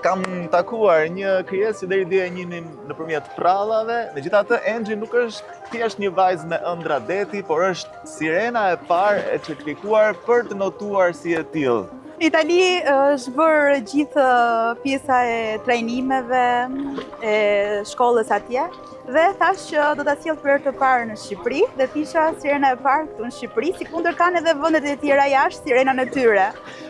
kam takuar një krijesë që deri dje e njihnim nëpërmjet prallave. Megjithatë, Angie nuk është thjesht një vajzë me ëndra deti, por është sirena e parë e certifikuar për të notuar si e tillë. Itali është bërë gjithë pjesa e trajnimeve, e shkollës atje, dhe thash që do ta sjell për herë të parë në Shqipëri, dhe tisha sirena e parë këtu në Shqipëri, sikundër kanë edhe vendet e tjera jashtë sirenën e tyre.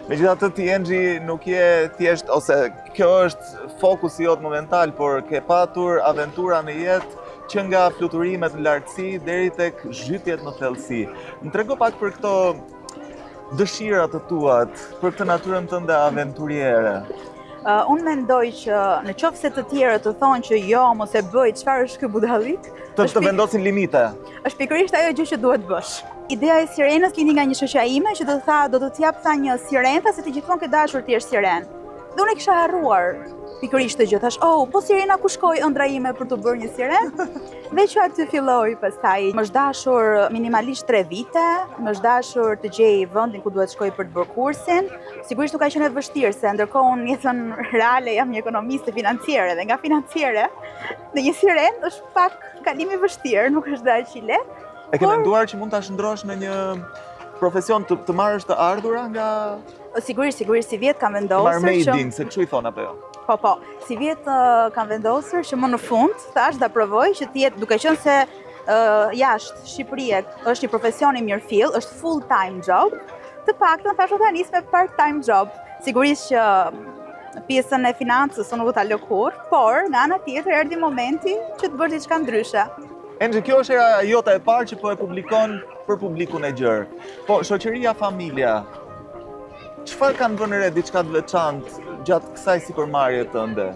Megjithatë ti Angie nuk je thjesht, ose kjo është fokusi jot momental, por ke patur aventura në jetë që nga fluturimet në lartësi deri tek zhytjet në thellësi. Më trego pak për këto dëshirat të tuat, për këtë natyrën tënde aventuriere. Unë mendoj që në qoftë se të tjerët të thonë që jo, mos e bëj, çfarë është ky budallik? Të vendosin limite. Është pikërisht ajo gjë që duhet bësh. Ideja e sirenës lindi nga një shoqja ime që do të t'jap një sirenë, se ti gjithmonë ke dashur të jesh sirenë. Dhe unë e kisha harruar pikërisht të gjë. Thash, po sirena ku shkoi ëndra ime për të bërë një sirenë? Dhe që aty filloi pastaj. Më është dashur minimalisht 3 vite, më është dashur të gjej vendin ku duhet shkoj për të bërë kursin. Sigurisht nuk ka qenë e vështirë, se ndërkohë unë jetën reale jam një ekonomiste financiere, dhe nga financiere në një sirenë është pak kalim i vështirë, nuk është aq i lehtë. E ke menduar që mund ta shndrosh në një profesion të marrësh të ardhura nga Sigurisht, si vjet kam vendosur marmeding, se kështu i thon apo jo? Po, si vjet kam vendosur që më në fund thash ta provoj që të jetë, duke qenë se jashtë Shqipërie është një profesion i mirëfill, është full time job, të paktën thash ta nis me part time job. Sigurisht që pjesën e financës unë nuk ta lë kurrë, por nga ana tjetër erdhi momenti që të bësh diçka ndryshe. Angie, kjo është era jota e parë që po e publikon për publikun e gjerë. Po, shoqëria, familja, çfarë kanë vënë re diçka të veçantë gjatë kësaj sipërmarrje tënde?